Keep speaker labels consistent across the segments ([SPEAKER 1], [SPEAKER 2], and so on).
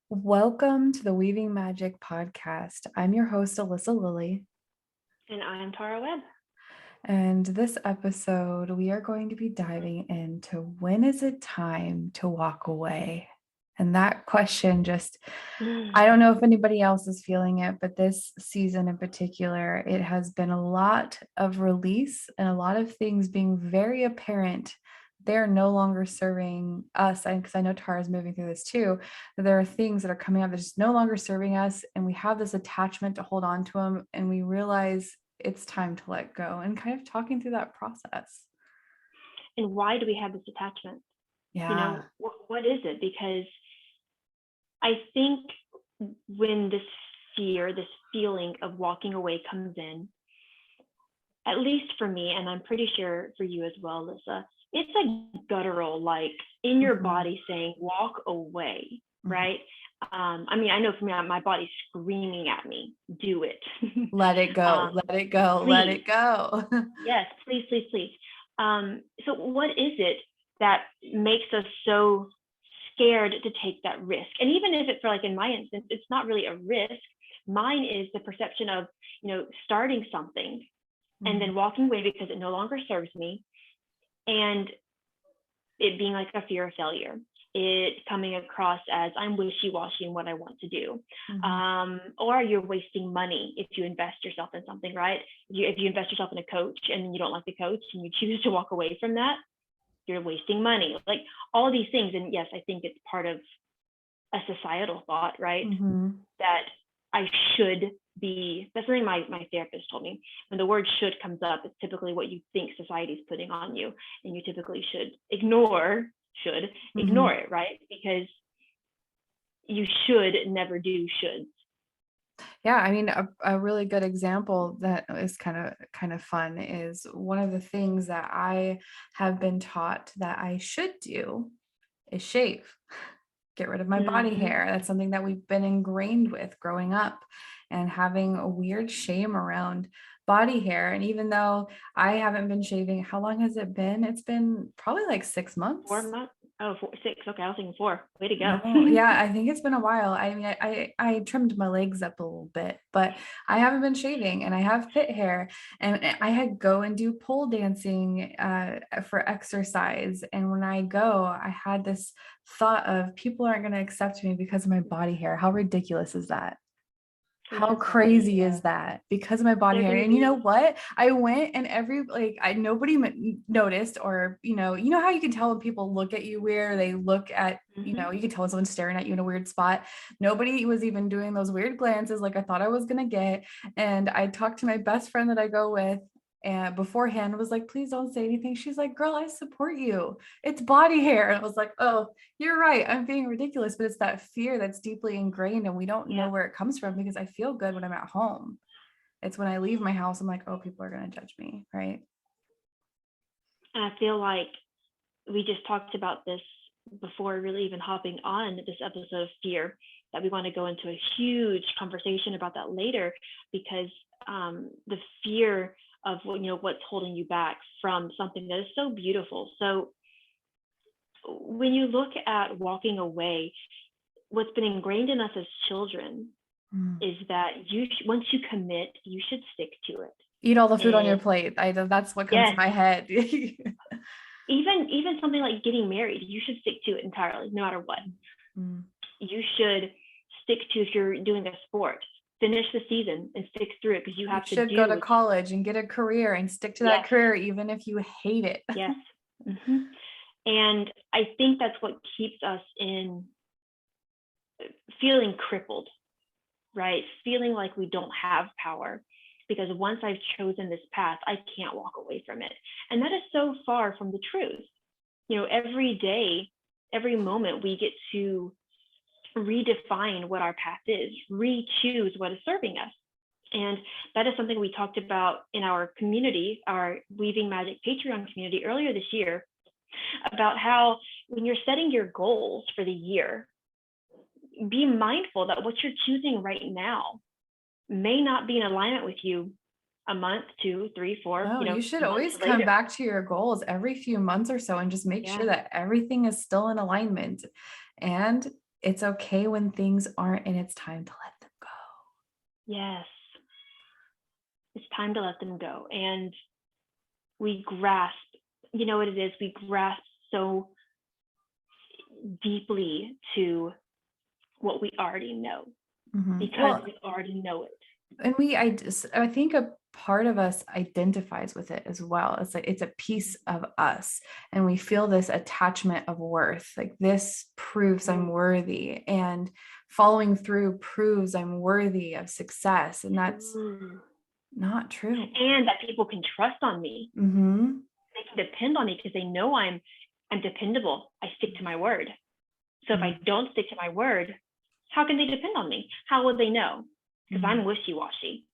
[SPEAKER 1] Welcome to the Weaving Magick podcast. I'm your host, Alyssa Lilly.
[SPEAKER 2] And I'm Tara Webb.
[SPEAKER 1] And this episode, we are going to be diving into when is it time to walk away? And that question I don't know if anybody else is feeling it, but this season in particular, it has been a lot of release and a lot of things being very apparent. They're no longer serving us. Because I know Tara's moving through this too. There are things that are coming up that's just no longer serving us. And we have this attachment to hold on to them. And we realize it's time to let go, and kind of talking through that process.
[SPEAKER 2] And why do we have this attachment?
[SPEAKER 1] Yeah.
[SPEAKER 2] What is it? Because I think when this fear, this feeling of walking away comes in, at least for me, and I'm pretty sure for you as well, Alyssa, it's a guttural, like in your body saying, walk away, right? I know for me, my body's screaming at me, do it.
[SPEAKER 1] Let it go, let it go,
[SPEAKER 2] please.
[SPEAKER 1] let it go.
[SPEAKER 2] Yes, please, please, please. So what is it that makes us so scared to take that risk? And even if it's, for like in my instance, it's not really a risk. Mine is the perception of, starting something and then walking away because it no longer serves me, and it being like a fear of failure, it coming across as I'm wishy-washy in what I want to do, or you're wasting money if you invest yourself in something, right? If you invest yourself in a coach and you don't like the coach and you choose to walk away from that, you're wasting money. Like all these things. And yes, I think it's part of a societal thought, right? That I should be, that's something my therapist told me. When the word should comes up, it's typically what you think society's putting on you, and you typically should ignore it, right? Because you should never do shoulds.
[SPEAKER 1] Yeah, I mean, a really good example that is kind of fun is one of the things that I have been taught that I should do is shave, get rid of my body hair. That's something that we've been ingrained with growing up, and having a weird shame around body hair. And even though I haven't been shaving, how long has it been? It's been probably like 6 months.
[SPEAKER 2] 4 months. Oh, 6. Okay, I was thinking 4. Way to go.
[SPEAKER 1] No, yeah, I think it's been a while. I mean, I trimmed my legs up a little bit, but I haven't been shaving, and I have pit hair, and I had go and do pole dancing for exercise. And when I go, I had this thought of people aren't going to accept me because of my body hair. How ridiculous is that? How crazy is that? Because of my body hair. And you know what? I went, and nobody noticed, or, you know how you can tell when people look at you weird, they look at, you can tell when someone's staring at you in a weird spot. Nobody was even doing those weird glances like I thought I was going to get. And I talked to my best friend that I go with, and beforehand was like, please don't say anything. She's like, girl, I support you. It's body hair. And I was like, oh, you're right. I'm being ridiculous. But it's that fear that's deeply ingrained, and we don't know where it comes from, because I feel good when I'm at home. It's when I leave my house, I'm like, oh, people are going to judge me. Right.
[SPEAKER 2] And I feel like we just talked about this before really even hopping on this episode of fear, that we want to go into a huge conversation about that later, because the fear of what's holding you back from something that is so beautiful. So when you look at walking away, what's been ingrained in us as children is that once you commit, you should stick to it.
[SPEAKER 1] Eat all the food on your plate. That's what comes to my head.
[SPEAKER 2] Even something like getting married, you should stick to it entirely, no matter what. You should stick to, if you're doing a sport, finish the season and stick through it, because you should
[SPEAKER 1] go to college and get a career and stick to that career even if you hate it.
[SPEAKER 2] Yes. And I think that's what keeps us in feeling crippled, right? Feeling like we don't have power, because once I've chosen this path, I can't walk away from it. And that is so far from the truth. Every day, every moment, we get to redefine what our path is, re-choose what is serving us. And that is something we talked about in our community, our Weaving Magick Patreon community earlier this year, about how when you're setting your goals for the year, be mindful that what you're choosing right now may not be in alignment with you a month, 2, 3, 4.
[SPEAKER 1] No, you should always come back to your goals every few months or so and just make sure that everything is still in alignment. And it's okay when things aren't, and it's time to let them go.
[SPEAKER 2] Yes. It's time to let them go. And we grasp, you know what it is? We grasp so deeply to what we already know because
[SPEAKER 1] Well,
[SPEAKER 2] we already know it.
[SPEAKER 1] and I think a part of us identifies with it as well. It's like it's a piece of us, and we feel this attachment of worth. Like this proves I'm worthy, and following through proves I'm worthy of success, and that's
[SPEAKER 2] Mm.
[SPEAKER 1] not true.
[SPEAKER 2] And that people can trust on me.
[SPEAKER 1] Mm-hmm.
[SPEAKER 2] They can depend on me because they know I'm dependable. I stick to my word. So if I don't stick to my word, how can they depend on me? How will they know? Because I'm wishy-washy.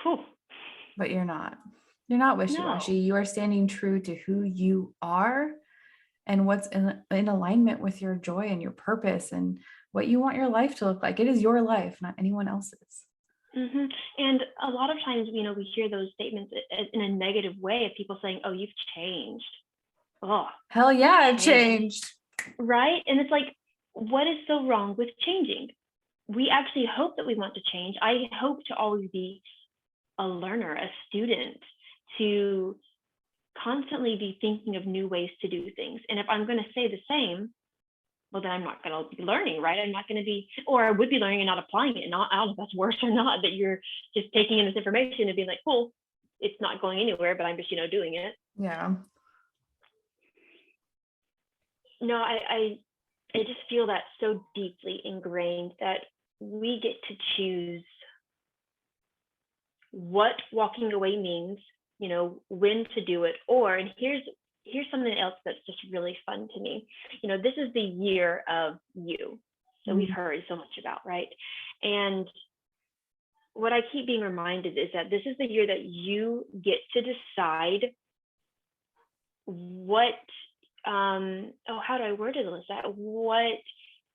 [SPEAKER 2] Whew.
[SPEAKER 1] But you're not. You're not wishy-washy.
[SPEAKER 2] No.
[SPEAKER 1] You are standing true to who you are and what's in alignment with your joy and your purpose and what you want your life to look like. It is your life, not anyone else's.
[SPEAKER 2] Mm-hmm. And a lot of times, you know, we hear those statements in a negative way of people saying, "Oh, you've changed." Oh,
[SPEAKER 1] Hell yeah, I've
[SPEAKER 2] change.
[SPEAKER 1] changed.
[SPEAKER 2] Right? And it's like, what is so wrong with changing? We actually hope that we want to change. I hope to always be a learner, a student, to constantly be thinking of new ways to do things. And if I'm going to say the same, well, then I'm not going to be learning, right? I'm not going to be, or I would be learning and not applying it. And I don't know if that's worse or not, that you're just taking in this information and being like, cool, it's not going anywhere, but I'm just, you know, doing it.
[SPEAKER 1] Yeah.
[SPEAKER 2] No, I just feel that so deeply ingrained that we get to choose what walking away means, you know, when to do it, or, and here's something else that's just really fun to me. You know, this is the year of you. So we've heard so much about, right? And what I keep being reminded is that this is the year that you get to decide what how do I word it, Alyssa? What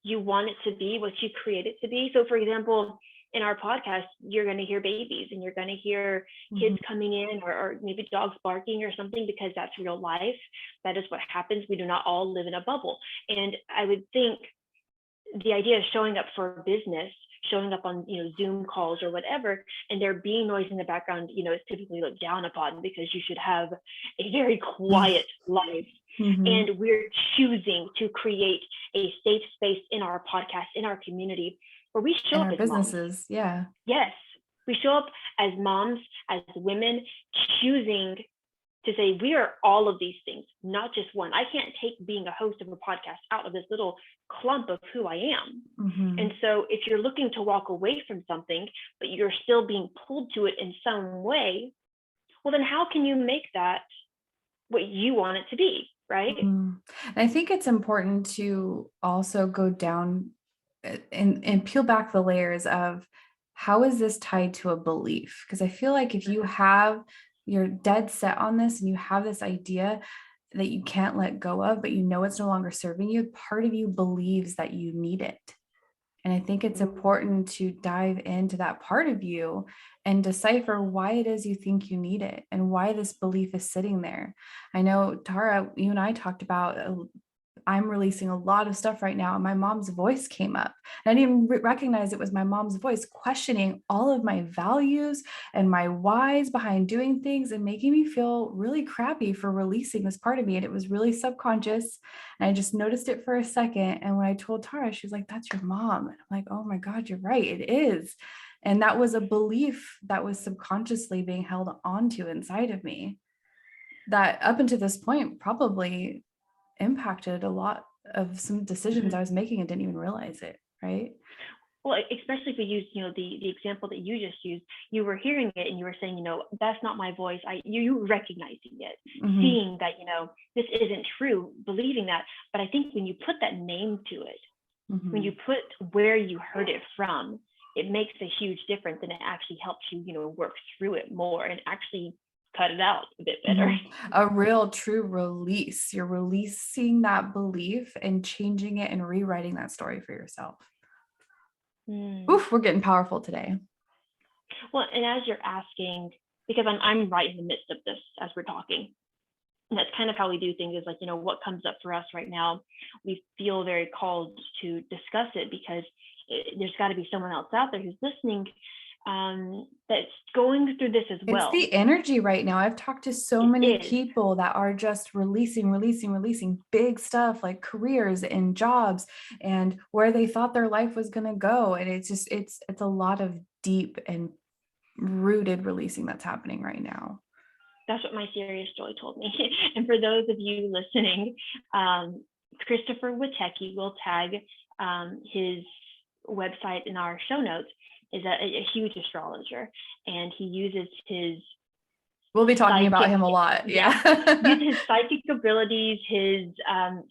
[SPEAKER 2] you want it to be, what you create it to be. So for example, in our podcast, you're going to hear babies and you're going to hear kids coming in, or maybe dogs barking or something, because that's real life. That is what happens. We do not all live in a bubble. And I would think the idea of showing up for business, showing up on, you know, Zoom calls or whatever, and there being noise in the background, you know, is typically looked down upon because you should have a very quiet life. And we're choosing to create a safe space in our podcast, in our community, where we show
[SPEAKER 1] In
[SPEAKER 2] up
[SPEAKER 1] our
[SPEAKER 2] as moms.
[SPEAKER 1] businesses. Yeah.
[SPEAKER 2] Yes, we show up as moms, as women, choosing to say we are all of these things, not just one. I can't take being a host of a podcast out of this little clump of who I am. And so if you're looking to walk away from something, but you're still being pulled to it in some way, well, then how can you make that what you want it to be, right?
[SPEAKER 1] And I think it's important to also go down and peel back the layers of how is this tied to a belief? Because I feel like if you're dead set on this and you have this idea that you can't let go of, but you know it's no longer serving you, part of you believes that you need it. And I think it's important to dive into that part of you and decipher why it is you think you need it and why this belief is sitting there. I know, Tara, you and I talked about I'm releasing a lot of stuff right now, and my mom's voice came up. And I didn't even recognize it was my mom's voice questioning all of my values and my whys behind doing things and making me feel really crappy for releasing this part of me. And it was really subconscious. And I just noticed it for a second. And when I told Tara, she was like, "That's your mom." And I'm like, "Oh my God, you're right. It is." And that was a belief that was subconsciously being held onto inside of me that up until this point probably impacted a lot of some decisions I was making and didn't even realize it, right?
[SPEAKER 2] Well, especially if we use, you know, the example that you just used, you were hearing it and you were saying, you know, that's not my voice. You recognizing it, seeing that, you know, this isn't true, believing that. But I think when you put that name to it, when you put where you heard it from, it makes a huge difference, and it actually helps you, you know, work through it more and actually cut it out a bit better.
[SPEAKER 1] A real true release. You're releasing that belief and changing it and rewriting that story for yourself. Oof, we're getting powerful today.
[SPEAKER 2] Well, and as you're asking, because I'm right in the midst of this as we're talking, And that's kind of how we do things, is like, what comes up for us right now, we feel very called to discuss it, because there's got to be someone else out there who's listening, that's going through this as
[SPEAKER 1] It's
[SPEAKER 2] well.
[SPEAKER 1] the energy right now. I've talked to so
[SPEAKER 2] It
[SPEAKER 1] many
[SPEAKER 2] is.
[SPEAKER 1] people that are just releasing big stuff like careers and jobs and where they thought their life was going to go. And it's just, it's a lot of deep and rooted releasing that's happening right now.
[SPEAKER 2] That's what my serious joy told me. And for those of you listening, Christopher Witecki will tag his website in our show notes. Is a huge astrologer, and he uses his
[SPEAKER 1] We'll be talking
[SPEAKER 2] psychic,
[SPEAKER 1] about him a lot. Yeah.
[SPEAKER 2] uses his psychic abilities, his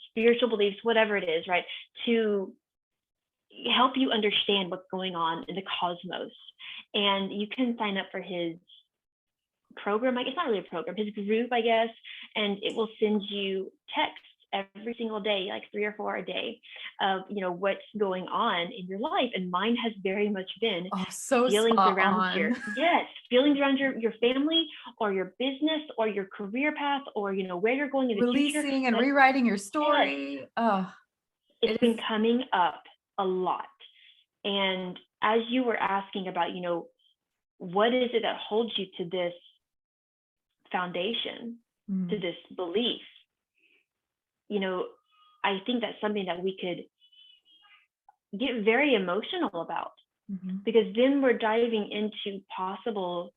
[SPEAKER 2] spiritual beliefs, whatever it is, right, to help you understand what's going on in the cosmos. And you can sign up for his program. It's not really a program, his group, I guess, and it will send you texts every single day, like 3 or 4 a day, of what's going on in your life. And mine has very much been
[SPEAKER 1] so
[SPEAKER 2] feelings
[SPEAKER 1] spot
[SPEAKER 2] around
[SPEAKER 1] on.
[SPEAKER 2] feelings around your family or your business or your career path, or where you're going in the future.
[SPEAKER 1] Releasing and rewriting your story.
[SPEAKER 2] It's been coming up a lot. And as you were asking about, what is it that holds you to this foundation, to this belief, I think that's something that we could get very emotional about, because then we're diving into possible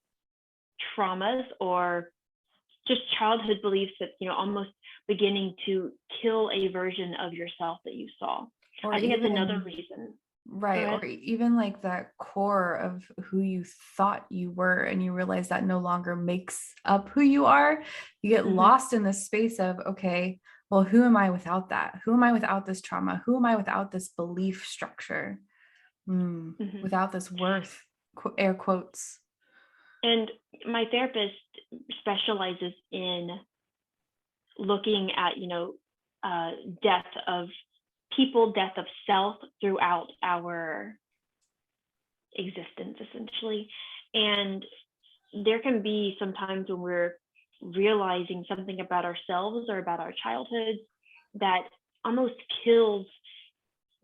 [SPEAKER 2] traumas or just childhood beliefs that, almost beginning to kill a version of yourself that you saw. Or I think that's another reason.
[SPEAKER 1] Right. Or even like that core of who you thought you were, and you realize that no longer makes up who you are. You get lost in the space of, okay, well, who am I without that? Who am I without this trauma? Who am I without this belief structure? Without this worth, air quotes.
[SPEAKER 2] And my therapist specializes in looking at, death of people, death of self throughout our existence, essentially. And there can be some times when we're realizing something about ourselves or about our childhood that almost kills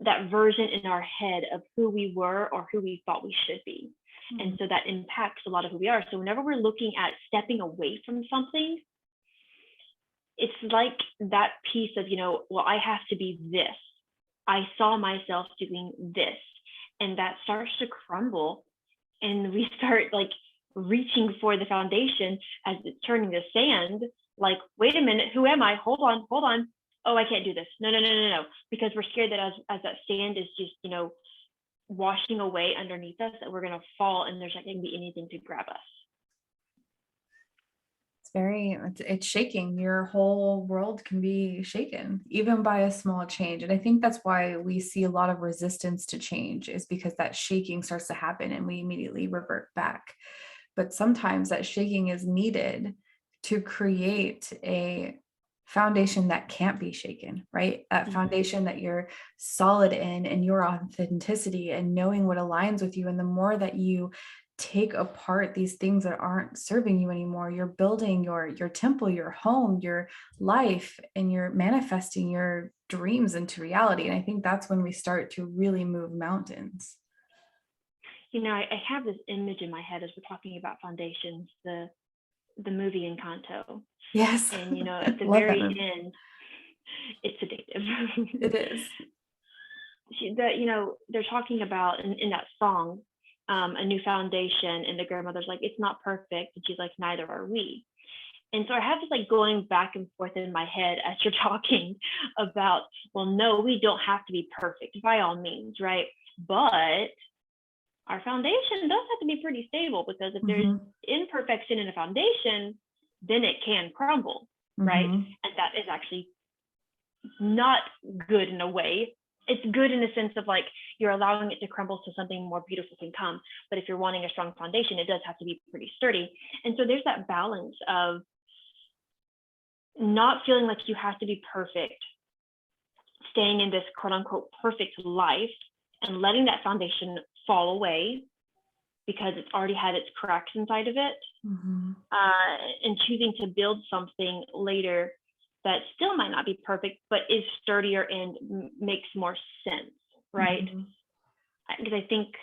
[SPEAKER 2] that version in our head of who we were or who we thought we should be. And so that impacts a lot of who we are. So whenever we're looking at stepping away from something, it's like that piece of, well, I have to be this. I saw myself doing this. And that starts to crumble. And we start like reaching for the foundation as it's turning to sand. Like, wait a minute, who am I? Hold on. Oh, I can't do this. No. Because we're scared that as that sand is just, washing away underneath us, that we're going to fall and there's not going to be anything to grab us.
[SPEAKER 1] It's shaking. Your whole world can be shaken even by a small change. And I think that's why we see a lot of resistance to change, is because that shaking starts to happen and we immediately revert back. But sometimes that shaking is needed to create a foundation that can't be shaken, right? That foundation that you're solid in your authenticity and knowing what aligns with you. And the more that you take apart these things that aren't serving you anymore, you're building your temple, your home, your life, and you're manifesting your dreams into reality. And I think that's when we start to really move mountains.
[SPEAKER 2] I have this image in my head as we're talking about foundations, the movie Encanto.
[SPEAKER 1] Yes.
[SPEAKER 2] And at the very end, it's addictive.
[SPEAKER 1] It is.
[SPEAKER 2] They're talking about in that song, a new foundation, and the grandmother's like, it's not perfect, and she's like, neither are we. And so I have this like going back and forth in my head as you're talking about, well, no, we don't have to be perfect by all means, right? But our foundation does have to be pretty stable, because if there's imperfection in a foundation, then it can crumble, right? And that is actually not good in a way. It's good in the sense of like you're allowing it to crumble so something more beautiful can come. But if you're wanting a strong foundation, it does have to be pretty sturdy. And so there's that balance of not feeling like you have to be perfect, staying in this quote unquote perfect life, and letting that foundation fall away, because it's already had its cracks inside of it,
[SPEAKER 1] Mm-hmm.
[SPEAKER 2] and choosing to build something later that still might not be perfect, but is sturdier and makes more sense, right?
[SPEAKER 1] Mm-hmm.
[SPEAKER 2] Because I think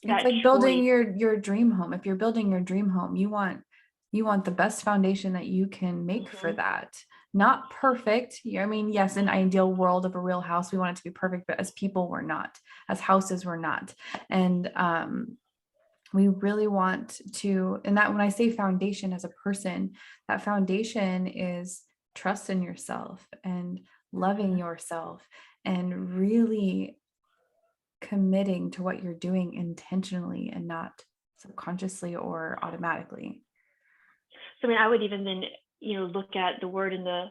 [SPEAKER 1] It's
[SPEAKER 2] that
[SPEAKER 1] like building
[SPEAKER 2] choice.
[SPEAKER 1] your dream home. If you're building your dream home, you want the best foundation that you can make for
[SPEAKER 2] Mhm.
[SPEAKER 1] that. Not perfect. I mean, yes, in ideal world of a real house, we want it to be perfect, but as people, we're not. As houses, we're not. And we really want to, and that when I say foundation as a person, that foundation is trust in yourself and loving yourself and really committing to what you're doing intentionally and not subconsciously or automatically.
[SPEAKER 2] So I mean, I would even then, look at the word in the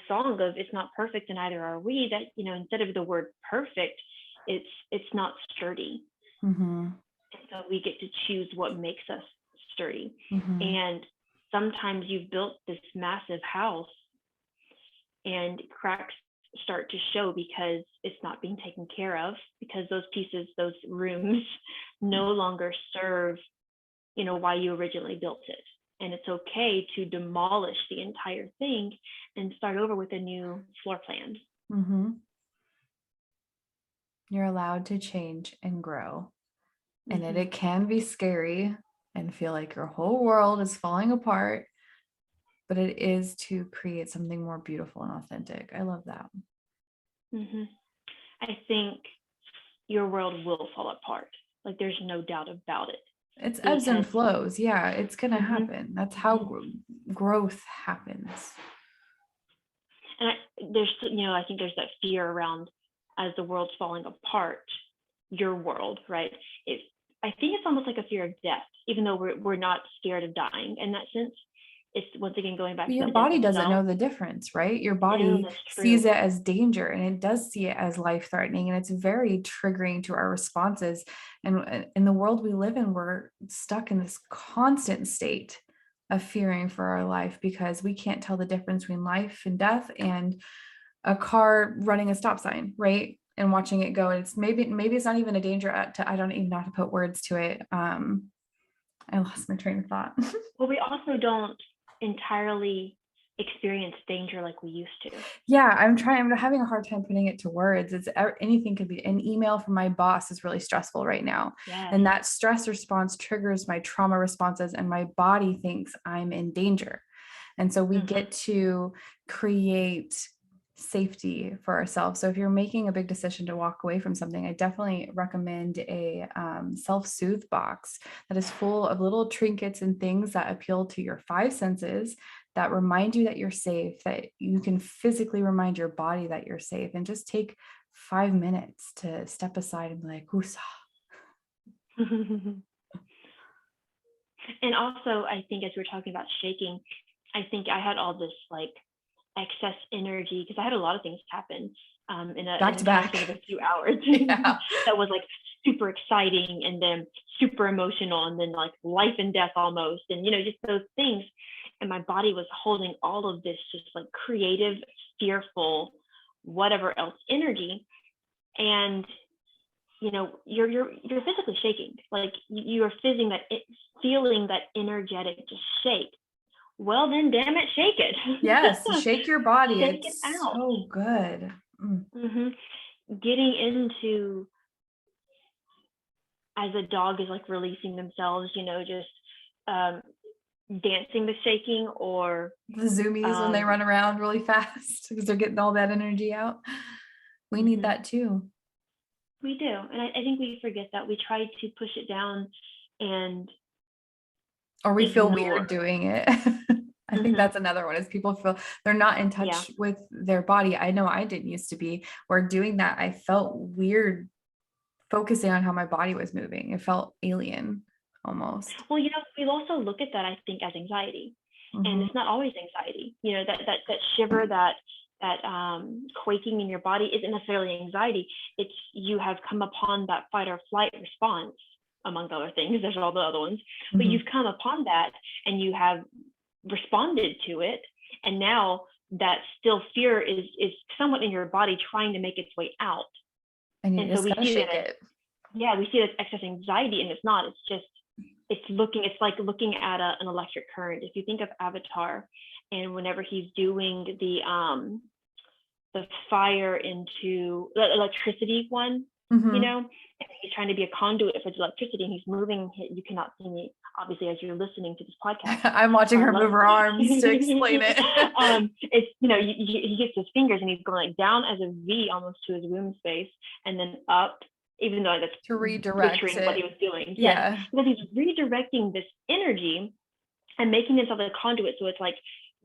[SPEAKER 2] song of "It's not perfect, and neither are we." That, instead of the word perfect, it's not sturdy,
[SPEAKER 1] Mm-hmm.
[SPEAKER 2] and so we get to choose what makes us sturdy.
[SPEAKER 1] Mm-hmm.
[SPEAKER 2] And sometimes you've built this massive house, and cracks start to show because it's not being taken care of, because those pieces, those rooms, no longer serve, why you originally built it. And it's okay to demolish the entire thing and start over with a new floor plan.
[SPEAKER 1] Mm-hmm. You're allowed to change and grow. And it can be scary and feel like your whole world is falling apart, but it is to create something more beautiful and authentic. I love that.
[SPEAKER 2] Mm-hmm. I think your world will fall apart. Like, there's no doubt about it.
[SPEAKER 1] It's ebbs and
[SPEAKER 2] Because
[SPEAKER 1] flows. Yeah, it's going to
[SPEAKER 2] mm-hmm,
[SPEAKER 1] happen. That's how growth happens.
[SPEAKER 2] and I think there's that fear around, as the world's falling apart, your world, right? I think it's almost like a fear of death, even though we're not scared of dying in that sense. It's, once again, going back to
[SPEAKER 1] Your
[SPEAKER 2] the death
[SPEAKER 1] body
[SPEAKER 2] of
[SPEAKER 1] doesn't
[SPEAKER 2] self.
[SPEAKER 1] know the difference, right? Your
[SPEAKER 2] Oh,
[SPEAKER 1] body
[SPEAKER 2] that's
[SPEAKER 1] sees
[SPEAKER 2] true.
[SPEAKER 1] it as danger and it does see it as life threatening. And it's very triggering to our responses. And in the world we live in, we're stuck in this constant state of fearing for our life because we can't tell the difference between life and death and a car running a stop sign, right? And watching it go. It's maybe it's not even a danger I don't even know how to put words to it. I lost my train of thought.
[SPEAKER 2] Well, we also don't entirely experience danger like we used to.
[SPEAKER 1] Yeah, I'm having a hard time putting it to words. Anything could be. An email from my boss is really stressful right now.
[SPEAKER 2] Yes.
[SPEAKER 1] And that stress response triggers my trauma responses and my body thinks I'm in danger. And so we get to create safety for ourselves. So if you're making a big decision to walk away from something, I definitely recommend a self-soothe box that is full of little trinkets and things that appeal to your five senses, that remind you that you're safe, that you can physically remind your body that you're safe, and just take 5 minutes to step aside and be like, woosah.
[SPEAKER 2] And also, I think as we're talking about shaking, I think I had all this like excess energy because I had a lot of things happen in
[SPEAKER 1] Back
[SPEAKER 2] a
[SPEAKER 1] to
[SPEAKER 2] time span of
[SPEAKER 1] back.
[SPEAKER 2] a few hours.
[SPEAKER 1] Yeah.
[SPEAKER 2] That was like super exciting, and then super emotional, and then like life and death almost, and just those things. And my body was holding all of this just like creative, fearful, whatever else energy. And you're physically shaking, like you're feeling that energetic just shake. Well, then, damn it, shake it.
[SPEAKER 1] Yes, shake your body.
[SPEAKER 2] Shake it
[SPEAKER 1] It's
[SPEAKER 2] out.
[SPEAKER 1] so good.
[SPEAKER 2] Mm-hmm. Getting into, as a dog is like releasing themselves, just dancing the shaking, or
[SPEAKER 1] The zoomies when they run around really fast because they're getting all that energy out. We need that too.
[SPEAKER 2] We do. And I think we forget that. We try to push it down and
[SPEAKER 1] Or we feel
[SPEAKER 2] ignore.
[SPEAKER 1] weird doing it. I think that's another one, is people feel they're not in touch with their body. I know I didn't used to be, or doing that. I felt weird focusing on how my body was moving. It felt alien almost.
[SPEAKER 2] Well, we also look at that, I think, as anxiety. And it's not always anxiety. That shiver, that quaking in your body isn't necessarily anxiety. It's you have come upon that fight or flight response, among other things. There's all the other ones, but you've come upon that and you have responded to it, and now that still fear is somewhat in your body trying to make its way out.
[SPEAKER 1] And you
[SPEAKER 2] And so
[SPEAKER 1] just
[SPEAKER 2] we
[SPEAKER 1] gotta
[SPEAKER 2] see
[SPEAKER 1] shake
[SPEAKER 2] that
[SPEAKER 1] it.
[SPEAKER 2] yeah, we see it as excess anxiety, and it's not. It's just, it's like looking at an electric current. If you think of Avatar, and whenever he's doing the fire into the electricity one, you know, and he's trying to be a conduit for the electricity, and he's moving. You cannot see me, obviously, as you're listening to this podcast.
[SPEAKER 1] I'm watching her move her arms to explain it.
[SPEAKER 2] It's, you know, he gets his fingers and he's going like down as a V almost to his womb space, and then up, even though that's
[SPEAKER 1] To redirect
[SPEAKER 2] butchering what he
[SPEAKER 1] it.
[SPEAKER 2] was doing.
[SPEAKER 1] Yeah.
[SPEAKER 2] Yes, because he's redirecting this energy and making himself a conduit. So it's like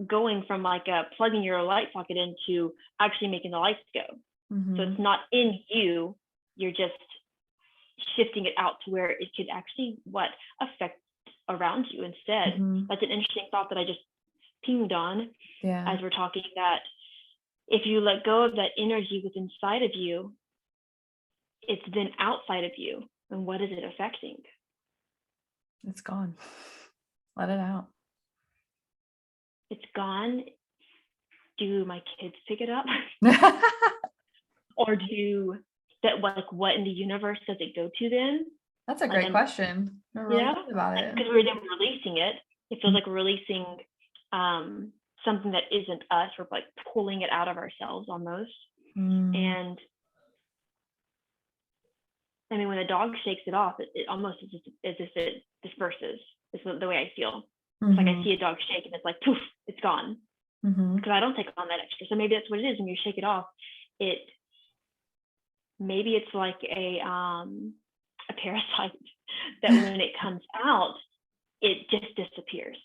[SPEAKER 2] going from like plugging your light socket into actually making the lights go. So it's not in you, you're just shifting it out to where it could actually affect around you instead. That's an interesting thought that I just pinged on as we're talking, that if you let go of that energy within inside of you, it's then outside of you. And what is it affecting?
[SPEAKER 1] It's gone. Let it out.
[SPEAKER 2] It's gone. Do my kids pick it up? Or do that, like, what in the universe does it go to then?
[SPEAKER 1] That's a great question. I never really thought about it.
[SPEAKER 2] Because we're then releasing it. It feels like we're releasing something that isn't us. We're like pulling it out of ourselves almost. And I mean, when a dog shakes it off, it almost is as if it disperses. Is the way I feel. It's like I see a dog shake and it's like poof, it's gone. Because I don't take on that extra. So maybe that's what it is. When you shake it off, maybe it's like a parasite that when it comes out, it just disappears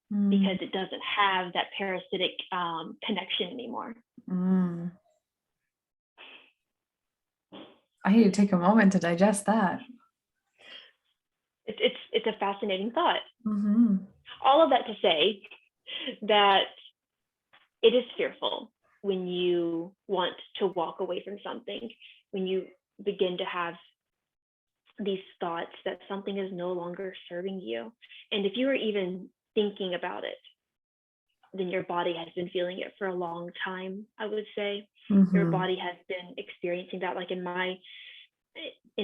[SPEAKER 2] because it doesn't have that parasitic connection anymore.
[SPEAKER 1] I need to take a moment to digest that.
[SPEAKER 2] It's a fascinating thought. All of that to say that it is fearful when you want to walk away from something, when you begin to have these thoughts that something is no longer serving you. And if you are even thinking about it, then your body has been feeling it for a long time, I would say. Your body has been experiencing that. Like in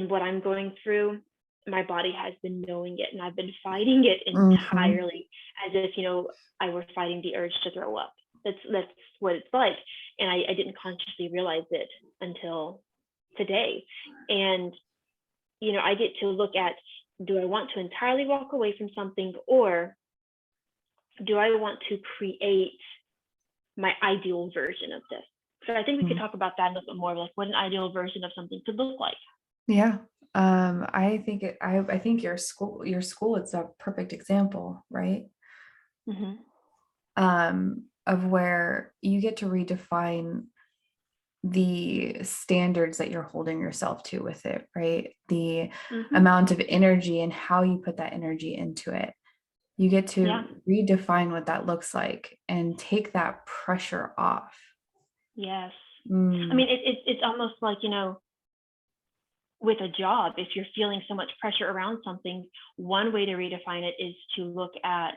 [SPEAKER 2] what I'm going through, my body has been knowing it, and I've been fighting it entirely, as if, you know, I were fighting the urge to throw up. That's what it's like. And I didn't consciously realize it until today. And, you know, I get to look at, do I want to entirely walk away from something, or do I want to create my ideal version of this? So I think we could talk about that a little bit more, like what an ideal version of something could look like.
[SPEAKER 1] Yeah. I think your school, it's a perfect example, right? Of where you get to redefine the standards that you're holding yourself to with it, right? The amount of energy and how you put that energy into it. You get to redefine what that looks like and take that pressure off.
[SPEAKER 2] Yes. I mean, it's almost like, you know, with a job, if you're feeling so much pressure around something, one way to redefine it is to look at,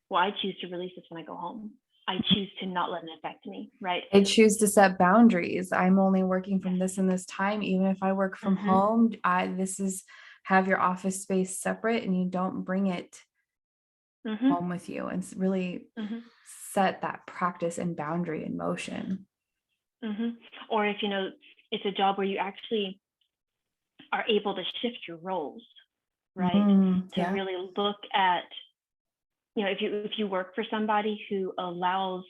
[SPEAKER 2] well, I choose to release this when I go home. I choose to not let it affect me, right?
[SPEAKER 1] I choose to set boundaries. I'm only working from this and this time. Even if I work from home, have your office space separate, and you don't bring it home with you, and really set that practice and boundary in motion.
[SPEAKER 2] Or if, you know, it's a job where you actually are able to shift your roles, right? To really look at, you know, if you work for somebody who allows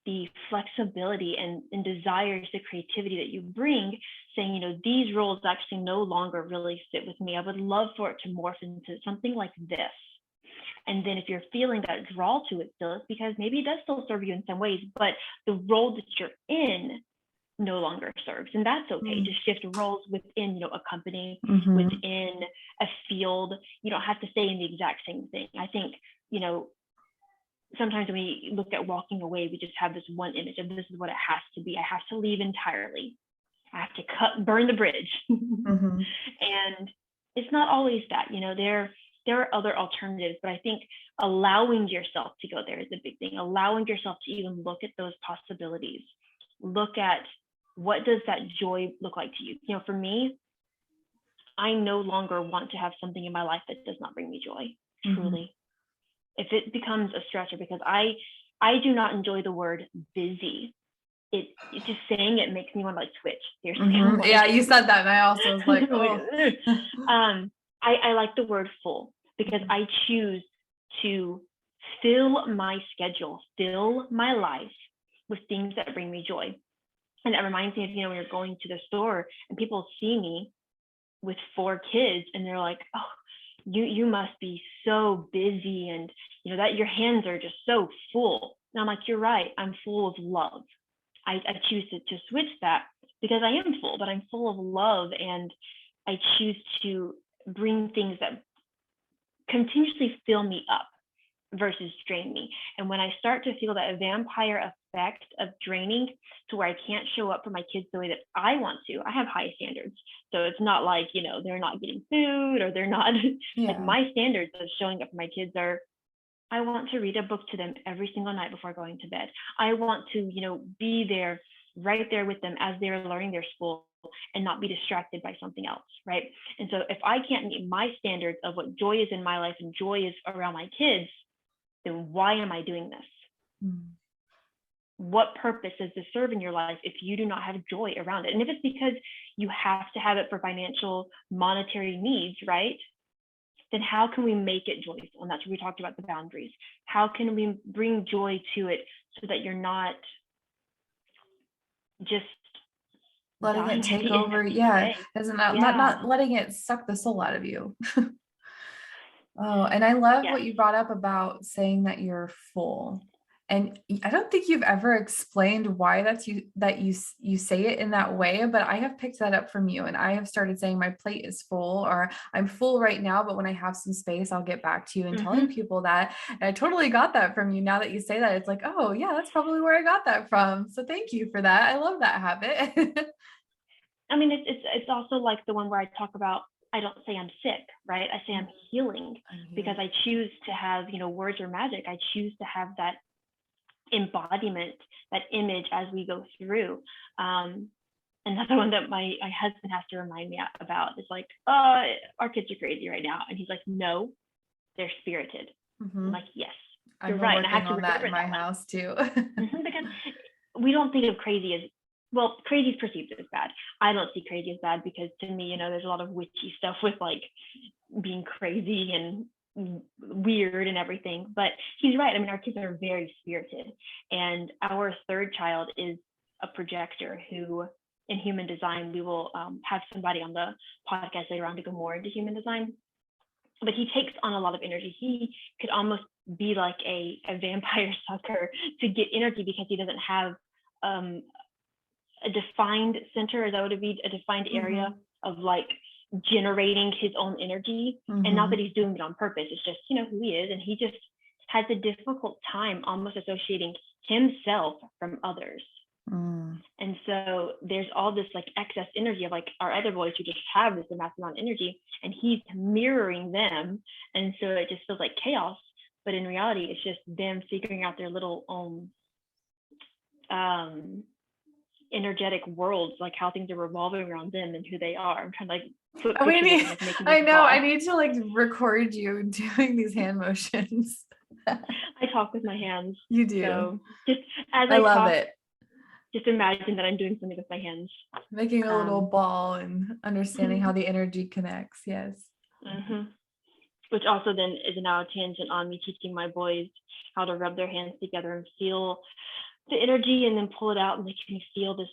[SPEAKER 2] the flexibility and desires the creativity that you bring, saying, you know, these roles actually no longer really fit with me. I would love for it to morph into something like this. And then if you're feeling that draw to it still, it's because maybe it does still serve you in some ways, but the role that you're in no longer serves. And that's okay. Just shift roles within, you know, a company, within a field. You don't have to stay in the exact same thing. I think, you know, sometimes when we look at walking away, we just have this one image of this is what it has to be. I have to leave entirely. I have to burn the bridge. And it's not always that, you know, there are other alternatives, but I think allowing yourself to go there is a big thing. Allowing yourself to even look at those possibilities. Look at, what does that joy look like to you? You know, for me, I no longer want to have something in my life that does not bring me joy, truly. If it becomes a stressor, because I do not enjoy the word busy. It just saying it makes me want to like switch. Seriously. Like,
[SPEAKER 1] yeah, you said that and I also was like, oh.
[SPEAKER 2] I like the word full, because I choose to fill my schedule, fill my life with things that bring me joy. And that reminds me of, when you're going to the store and people see me with 4 kids and they're like, oh, you must be so busy, and that your hands are just so full. And I'm like, you're right, I'm full of love. I choose to switch that, because I am full, but I'm full of love, and I choose to bring things that continuously fill me up versus drain me. And when I start to feel that vampire effect of draining, to where I can't show up for my kids the way that I want to, I have high standards. So it's not like, they're not getting food, or they're not like, my standards of showing up for my kids are, I want to read a book to them every single night before going to bed. I want to, be there, right there with them as they're learning their school, and not be distracted by something else, right? And so if I can't meet my standards of what joy is in my life and joy is around my kids, then why am I doing this? What purpose does this serve in your life if you do not have joy around it? And if it's because you have to have it for financial, monetary needs, right? Then how can we make it joyful? And that's where we talked about the boundaries. How can we bring joy to it so that you're not just
[SPEAKER 1] letting it take over? Yeah. Not letting it suck the soul out of you. Oh, and I love what you brought up about saying that you're full. And I don't think you've ever explained why you say it in that way, but I have picked that up from you, and I have started saying my plate is full, or I'm full right now, but when I have some space, I'll get back to you, and telling people that. And I totally got that from you. Now that you say that, it's like, oh yeah, that's probably where I got that from. So thank you for that. I love that habit.
[SPEAKER 2] I mean, it's also like the one where I talk about, I don't say I'm sick, right? I say I'm healing, because I choose to have, words are magic. I choose to have that embodiment, that image as we go through. Another one that my husband has to remind me about is like, our kids are crazy right now. And he's like, no, they're spirited. I'm like, yes, you're right. And I have to remember
[SPEAKER 1] that in my house too.
[SPEAKER 2] Because we don't think of crazy as, well, crazy is perceived as bad. I don't see crazy as bad, because to me, there's a lot of witchy stuff with like being crazy and weird and everything. But he's right. I mean, our kids are very spirited, and our 3rd child is a projector who, in human design, we will have somebody on the podcast later on to go more into human design. But he takes on a lot of energy. He could almost be like a vampire sucker to get energy, because he doesn't have a defined center, as that would be a defined area of like generating his own energy. And not that he's doing it on purpose, it's just who he is, and he just has a difficult time almost associating himself from others. And so there's all this like excess energy of like our other boys who just have this massive amount of energy, and he's mirroring them, and so it just feels like chaos. But in reality, it's just them figuring out their little own energetic worlds, like how things are revolving around them and who they are. I'm trying to like put
[SPEAKER 1] I know, I need to like record you doing these hand motions.
[SPEAKER 2] I talk with my hands.
[SPEAKER 1] You do.
[SPEAKER 2] So just as
[SPEAKER 1] I love it.
[SPEAKER 2] Just imagine that I'm doing something with my hands.
[SPEAKER 1] Making a little ball and understanding how the energy connects. Yes.
[SPEAKER 2] Which also then is now a tangent on me teaching my boys how to rub their hands together and feel the energy, and then pull it out, and they can feel this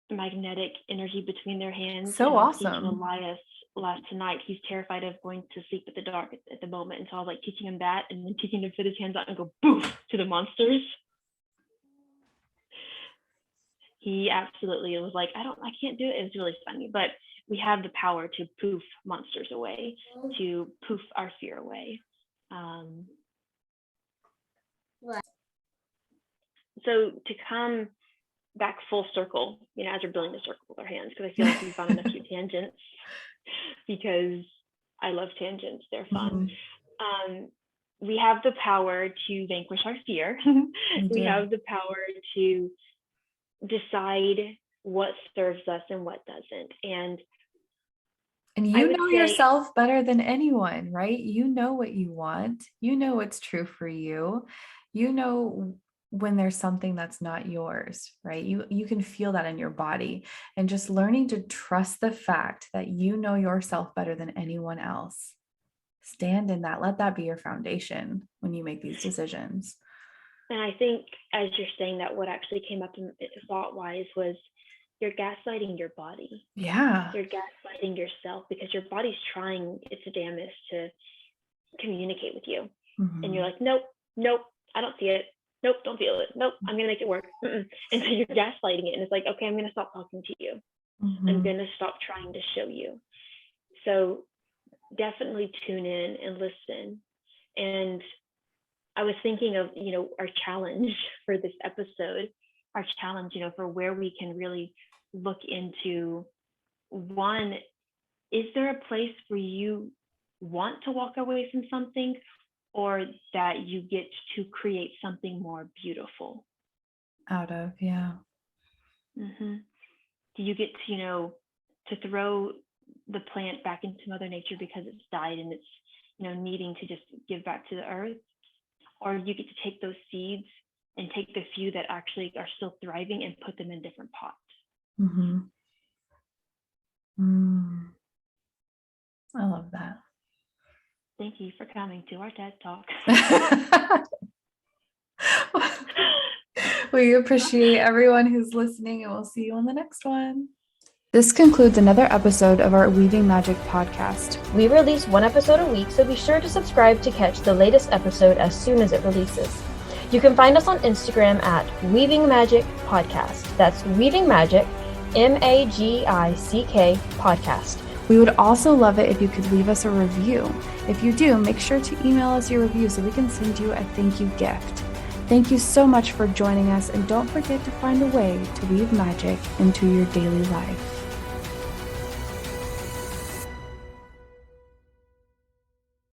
[SPEAKER 2] magnetic energy between their hands.
[SPEAKER 1] So awesome.
[SPEAKER 2] Elias last night, he's terrified of going to sleep at the dark at the moment, and so I was like teaching him that, and then teaching him to put his hands out and go boof to the monsters. He absolutely was like, I can't do it. It was really funny, but we have the power to poof monsters away, to poof our fear away. So to come back full circle, as we're building the circle with our hands, because I feel like we've gone on a few tangents, because I love tangents. They're fun. We have the power to vanquish our fear. We have the power to decide what serves us and what doesn't. And
[SPEAKER 1] And
[SPEAKER 2] I
[SPEAKER 1] you
[SPEAKER 2] would
[SPEAKER 1] know
[SPEAKER 2] say,
[SPEAKER 1] yourself better than anyone, right? You know what you want. You know what's true for you. You know when there's something that's not yours, right? You can feel that in your body. And just learning to trust the fact that you know yourself better than anyone else. Stand in that. Let that be your foundation when you make these decisions.
[SPEAKER 2] and I think as you're saying that, what actually came up in thought wise was you're gaslighting your body.
[SPEAKER 1] Yeah.
[SPEAKER 2] You're gaslighting yourself because your body's trying its damnedest to communicate with you. And you're like, nope, nope, I don't see it. Nope, don't feel it. Nope, I'm gonna make it work. And so you're gaslighting it. And it's like, okay, I'm gonna stop talking to you. I'm gonna stop trying to show you. So definitely tune in and listen. And I was thinking of, our challenge for this episode, our challenge, for where we can really look into one, is there a place where you want to walk away from something, or that you get to create something more beautiful
[SPEAKER 1] Out of, yeah.
[SPEAKER 2] Do you get to throw the plant back into Mother Nature because it's died and it's needing to just give back to the earth, or you get to take those seeds and take the few that actually are still thriving and put them in different pots?
[SPEAKER 1] I love that.
[SPEAKER 2] Thank you for coming to our TED Talk.
[SPEAKER 1] We appreciate everyone who's listening, and we'll see you on the next one. This concludes another episode of our Weaving Magick podcast.
[SPEAKER 3] We release one episode a week, so be sure to subscribe to catch the latest episode as soon as it releases. You can find us on Instagram at Weaving Magick Podcast. That's Weaving Magick, Magick Podcast.
[SPEAKER 1] We would also love it if you could leave us a review. If you do, make sure to email us your review so we can send you a thank you gift. Thank you so much for joining us, and don't forget to find a way to weave magic into your daily life.